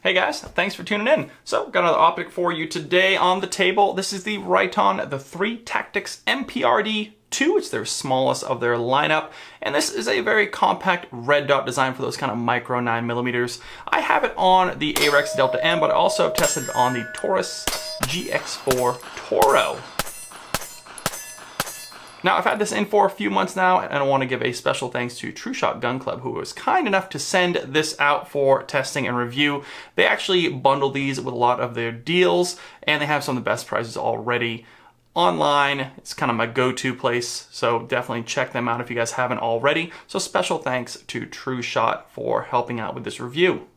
Hey guys, thanks for tuning in. So, got another optic for you today on the table. This is the Riton, the 3 Tactics MPRD 2. It's their smallest of their lineup, and this is a very compact red dot design for those kind of micro 9mm. I have it on the AREX Delta M, but I also have tested it on the Taurus GX4 Toro. Now, I've had this in for a few months now, and I want to give a special thanks to True Shot Gun Club, who was kind enough to send this out for testing and review. They actually bundle these with a lot of their deals, and they have some of the best prices already online. It's kind of my go-to place, so definitely check them out if you guys haven't already. So special thanks to True Shot for helping out with this review.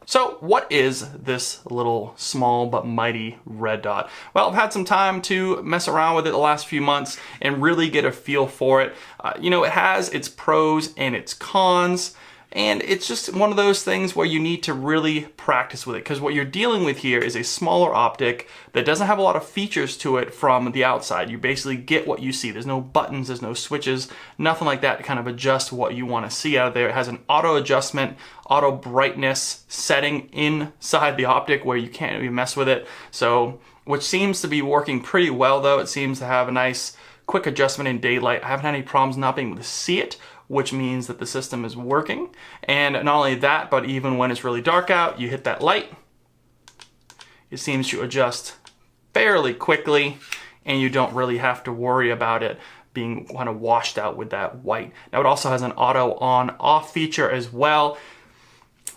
So what is this little small but mighty red dot? Well, I've had some time to mess around with it the last few months and really get a feel for it. You know, it has its pros and its cons, and it's just one of those things where you need to really practice with it, because what you're dealing with here is a smaller optic that doesn't have a lot of features to it from the outside. You basically get what you see. There's no buttons, there's no switches, nothing like that to kind of adjust what you want to see out of there. It has an auto adjustment, auto brightness setting inside the optic where you can't even mess with it. So, which seems to be working pretty well though. It seems to have a nice quick adjustment in daylight. I haven't had any problems not being able to see it, which means that the system is working. And not only that, but even when it's really dark out, you hit that light, it seems to adjust fairly quickly, and you don't really have to worry about it being kind of washed out with that white. Now it also has an auto on-off feature as well,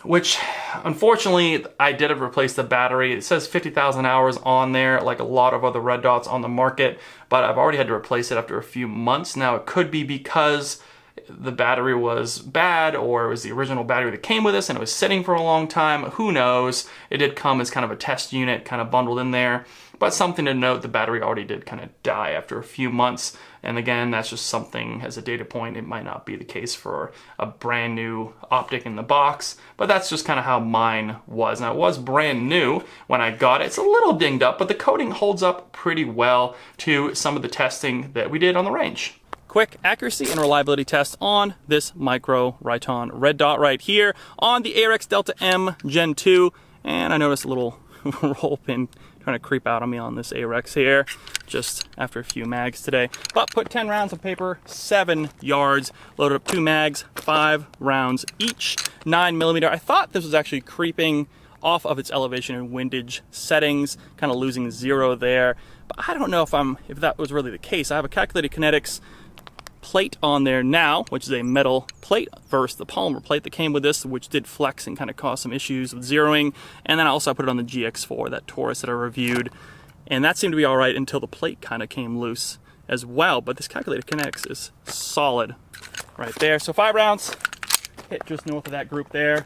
which unfortunately I did have to replace the battery. It says 50,000 hours on there, like a lot of other red dots on the market, but I've already had to replace it after a few months. Now it could be because the battery was bad, or it was the original battery that came with this and it was sitting for a long time. Who knows? It did come as kind of a test unit kind of bundled in there, but something to note, the battery already did kind of die after a few months. And again, that's just something as a data point. It might not be the case for a brand new optic in the box, but that's just kind of how mine was. Now it was brand new when I got it. It's a little dinged up, but the coating holds up pretty well to some of the testing that we did on the range. Quick accuracy and reliability test on this micro Riton red dot right here on the AREX Delta M Gen 2. And I noticed a little roll pin trying to creep out on me on this AREX here, just after a few mags today. But put 10 rounds of paper, 7 yards, loaded up 2 mags, 5 rounds each, 9mm. I thought this was actually creeping off of its elevation and windage settings, kind of losing 0 there. But I don't know if that was really the case. I have a calculated kinetics plate on there now, which is a metal plate versus the polymer plate that came with this, which did flex and kind of cause some issues with zeroing. And then I also put it on the GX4, that Taurus that I reviewed, and that seemed to be all right until the plate kind of came loose as well. But this calculated kinetics is solid right there. So 5 rounds, hit just north of that group there,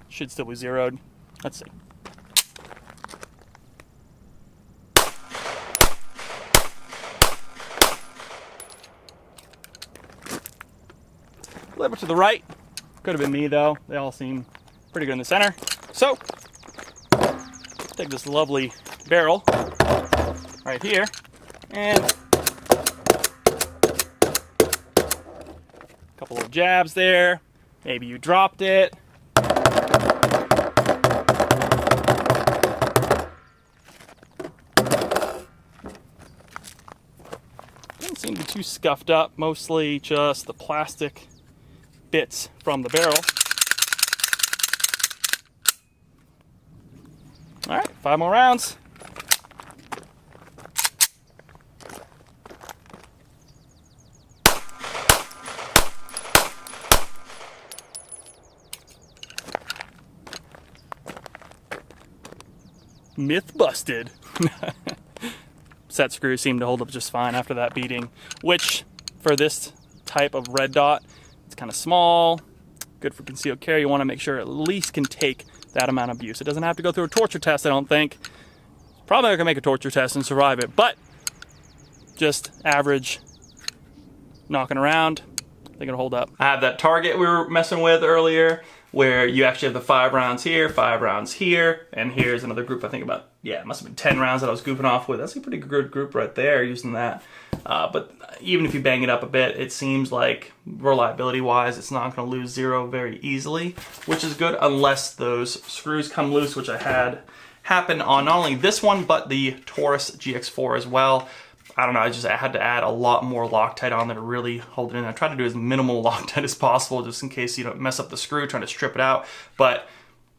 should still be zeroed. Let's see. A little bit to the right. Could have been me though. They all seem pretty good in the center. So, take this lovely barrel right here and a couple of jabs there. Maybe you dropped it. Doesn't seem to be too scuffed up, mostly just the plastic bits from the barrel. All right, 5 more rounds. Myth busted. Set screws seem to hold up just fine after that beating, which for this type of red dot, it's kind of small, good for concealed carry. You want to make sure it at least can take that amount of abuse. It doesn't have to go through a torture test, I don't think. Probably not going to make a torture test and survive it, but just average knocking around, they're going to hold up. I have that target we were messing with earlier, where you actually have the 5 rounds here, 5 rounds here, and here's another group. I think about, yeah, it must have been 10 rounds that I was goofing off with. That's a pretty good group right there using that. But even if you bang it up a bit, it seems like reliability-wise, it's not going to lose 0 very easily, which is good unless those screws come loose, which I had happen on not only this one, but the Taurus GX4 as well. I don't know, I had to add a lot more Loctite on there to really hold it in. I try to do as minimal Loctite as possible just in case you don't mess up the screw trying to strip it out. But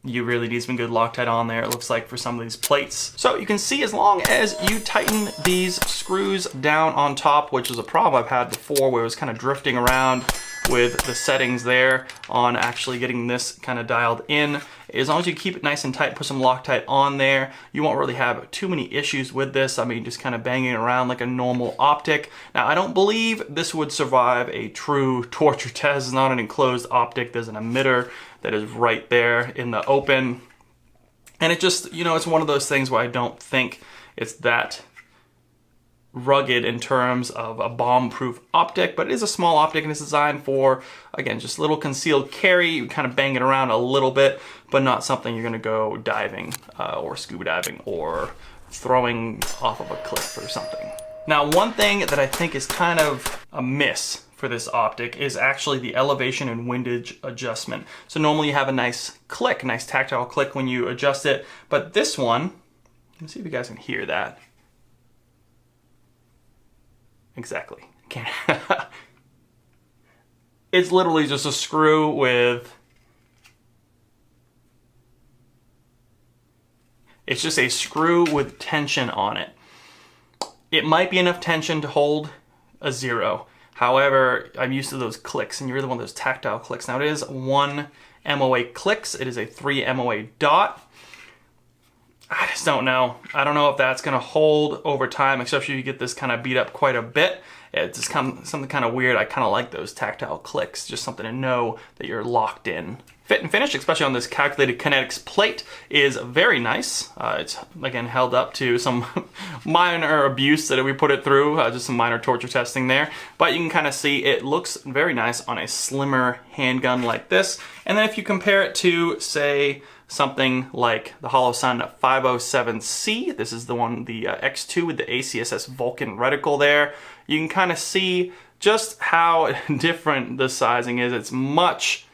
you really need some good Loctite on there, it looks like, for some of these plates. So you can see as long as you tighten these screws down on top, which is a problem I've had before where it was kind of drifting around with the settings there on actually getting this kind of dialed in. As long as you keep it nice and tight, put some Loctite on there, you won't really have too many issues with this. I mean, just kind of banging it around like a normal optic. Now, I don't believe this would survive a true torture test. It's not an enclosed optic. There's an emitter that is right there in the open. And it just, you know, it's one of those things where I don't think it's that rugged in terms of a bomb-proof optic, but it is a small optic and it's designed for, again, just little concealed carry. You kind of bang it around a little bit, but not something you're gonna go diving or scuba diving or throwing off of a cliff or something. Now, one thing that I think is kind of a miss for this optic is actually the elevation and windage adjustment. So normally you have a nice click, nice tactile click when you adjust it, but this one, let's see if you guys can hear that. Exactly. Can't. It's literally just a screw with, it's just a screw with tension on it. It might be enough tension to hold a 0. However, I'm used to those clicks, and you really want those tactile clicks. Now, it is 1 MOA clicks. It is a 3 MOA dot. I just don't know. I don't know if that's going to hold over time, especially if you get this kind of beat up quite a bit. It's just something kind of weird. I kind of like those tactile clicks, just something to know that you're locked in. Fit and finish, especially on this calculated kinetics plate, is very nice. It's, again, held up to some minor abuse that we put it through, just some minor torture testing there. But you can kind of see it looks very nice on a slimmer handgun like this. And then if you compare it to, say, something like the Holosun 507C, this is the one, the X2 with the ACSS Vulcan reticle there, you can kind of see just how different the sizing is. It's much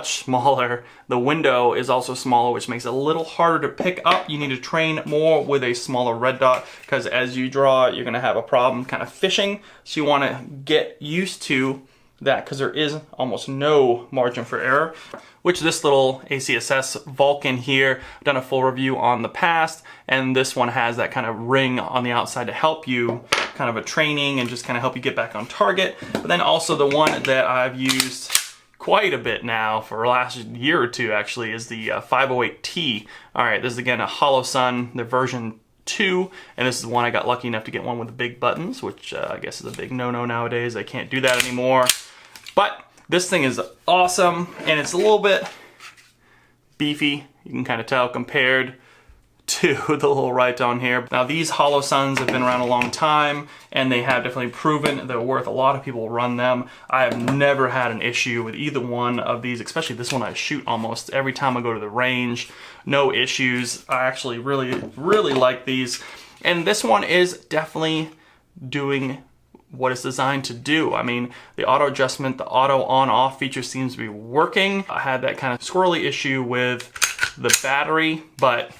smaller. The window is also smaller, which makes it a little harder to pick up. You need to train more with a smaller red dot, because as you draw, you're gonna have a problem kind of fishing. So you wanna get used to that, because there is almost no margin for error, which this little ACSS Vulcan here, I've done a full review on the past, and this one has that kind of ring on the outside to help you kind of a training and just kind of help you get back on target. But then also the one that I've used quite a bit now for the last year or two actually is the 508T. All right, this is again a Holosun, the version 2, and this is the one I got lucky enough to get one with the big buttons, which I guess is a big no-no nowadays. I can't do that anymore. But this thing is awesome, and it's a little bit beefy, you can kind of tell, compared to the little Riton here. Now, these Holosuns have been around a long time, and they have definitely proven they're worth. A lot of people run them. I have never had an issue with either one of these, especially this one I shoot almost every time I go to the range. No issues. I actually really like these. And this one is definitely doing what it's designed to do. I mean, the auto adjustment, the auto on-off feature seems to be working. I had that kind of squirrely issue with the battery, but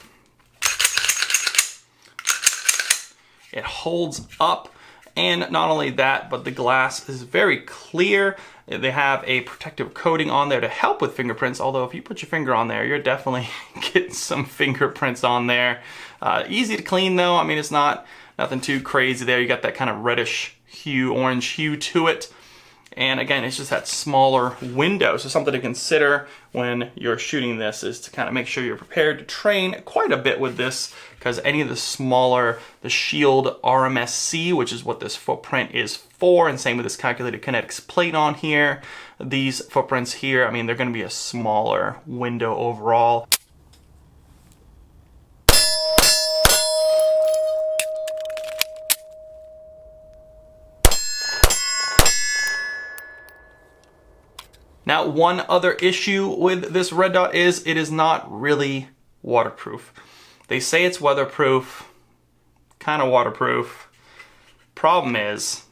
it holds up. And not only that, but the glass is very clear. They have a protective coating on there to help with fingerprints, although if you put your finger on there, you're definitely getting some fingerprints on there. Easy to clean though. I mean, it's nothing too crazy there. You got that kind of reddish hue, orange hue to it. And again, it's just that smaller window. So something to consider when you're shooting this is to kind of make sure you're prepared to train quite a bit with this, because any of the smaller, the Shield RMSC, which is what this footprint is for, and same with this calculated kinetics plate on here, these footprints here, I mean, they're going to be a smaller window overall. Now, one other issue with this red dot is it is not really waterproof. They say it's weatherproof, kind of waterproof. Problem is,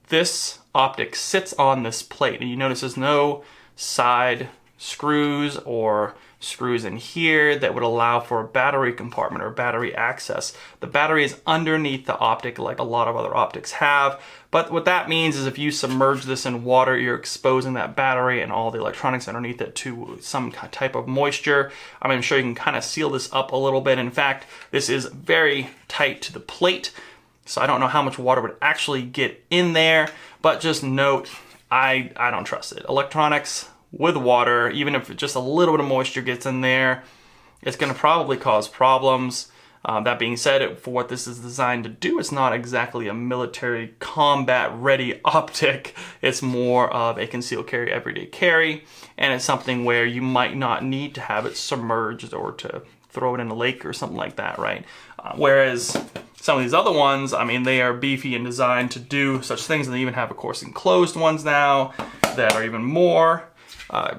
this optic sits on this plate, and you notice there's no side screws or screws in here that would allow for a battery compartment or battery access. The battery is underneath the optic like a lot of other optics have, but what that means is if you submerge this in water, you're exposing that battery and all the electronics underneath it to some type of moisture. I'm sure you can kind of seal this up a little bit. In fact, this is very tight to the plate, so I don't know how much water would actually get in there, but just note, I don't trust it. Electronics with water, even if just a little bit of moisture gets in there, it's going to probably cause problems. That being said, for what this is designed to do, it's not exactly a military combat ready optic. It's more of a concealed carry, everyday carry, and it's something where you might not need to have it submerged or to throw it in a lake or something like that, right? Whereas some of these other ones, I mean, they are beefy and designed to do such things, and they even have, of course, enclosed ones now that are even more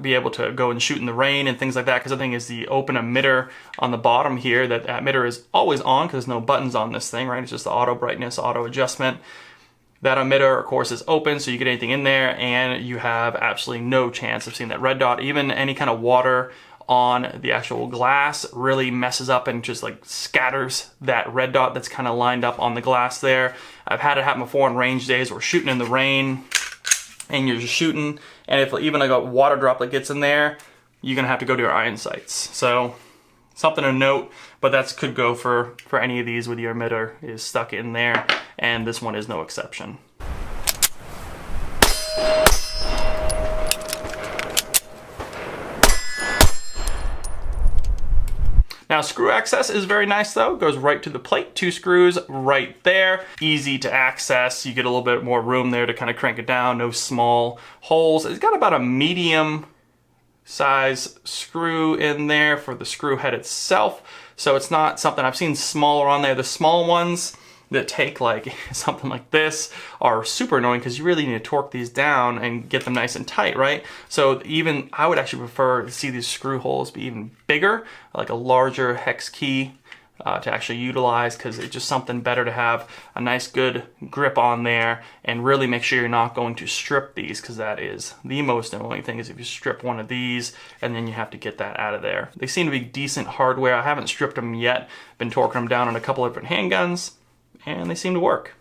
be able to go and shoot in the rain and things like that, because the thing is the open emitter on the bottom here, that emitter is always on because there's no buttons on this thing, right? It's just the auto brightness, auto adjustment. That emitter, of course, is open, so you get anything in there, and you have absolutely no chance of seeing that red dot. Even any kind of water on the actual glass really messes up and just like scatters that red dot that's kind of lined up on the glass there. I've had it happen before on range days. We're shooting in the rain, and you're just shooting, and if even like a water droplet gets in there, you're gonna have to go to your iron sights. So something to note, but that could go for any of these with your emitter is stuck in there, and this one is no exception. Now, screw access is very nice though. It goes right to the plate, 2 screws right there. Easy to access. You get a little bit more room there to kind of crank it down. No small holes. It's got about a medium size screw in there for the screw head itself. So it's not something, I've seen smaller on there. The small ones that take like something like this are super annoying because you really need to torque these down and get them nice and tight, right? So even I would actually prefer to see these screw holes be even bigger, like a larger hex key to actually utilize, because it's just something better to have a nice good grip on there, and really make sure you're not going to strip these, because that is the most annoying thing, is if you strip one of these and then you have to get that out of there. They seem to be decent hardware. I haven't stripped them yet. Been torquing them down on a couple of different handguns, and they seem to work.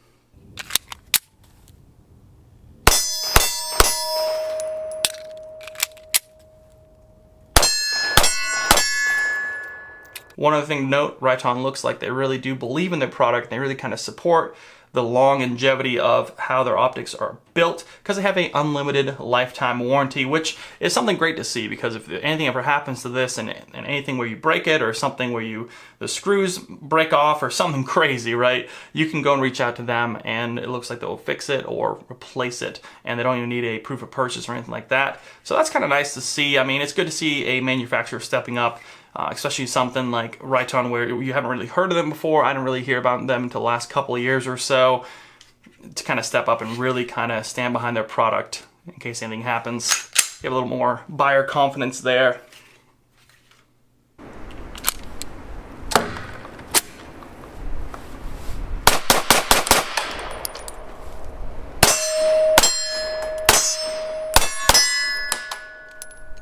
One other thing to note, Riton looks like they really do believe in their product. They really kind of support the longevity of how their optics are built, because they have an unlimited lifetime warranty, which is something great to see, because if anything ever happens to this and anything where you break it, or something where the screws break off or something crazy, right, you can go and reach out to them and it looks like they'll fix it or replace it, and they don't even need a proof of purchase or anything like that. So that's kind of nice to see. I mean, it's good to see a manufacturer stepping up, especially something like Riton, where you haven't really heard of them before. I didn't really hear about them until the last couple of years or so, to kind of step up and really kind of stand behind their product in case anything happens. You have a little more buyer confidence there.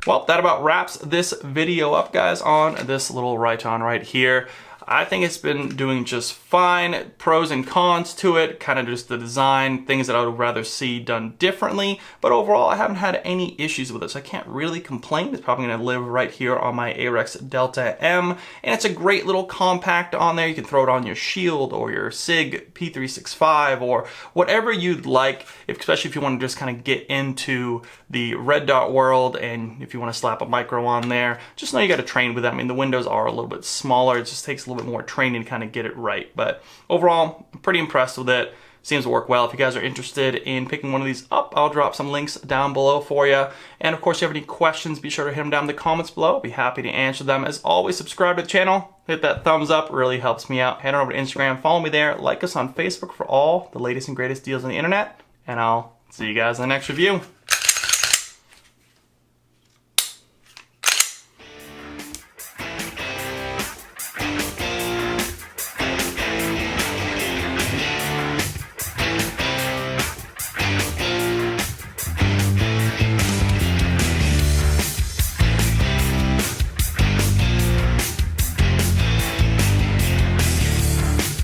Well, that about wraps this video up, guys, on this little Riton right here. I think it's been doing just fine. Pros and cons to it, kind of just the design, things that I would rather see done differently. But overall, I haven't had any issues with it, so I can't really complain. It's probably gonna live right here on my Arex Delta M. And it's a great little compact on there. You can throw it on your Shield or your SIG P365 or whatever you'd like, especially if you want to just kind of get into the red dot world, and if you want to slap a micro on there, just know you got to train with that. I mean, the windows are a little bit smaller. It just takes a little bit more training to kind of get it right. But overall, I'm pretty impressed with it. Seems to work well. If you guys are interested in picking one of these up, I'll drop some links down below for you. And of course, if you have any questions, be sure to hit them down in the comments below. I'll be happy to answer them. As always, subscribe to the channel. Hit that thumbs up, really helps me out. Head on over to Instagram, follow me there. Like us on Facebook for all the latest and greatest deals on the internet. And I'll see you guys in the next review.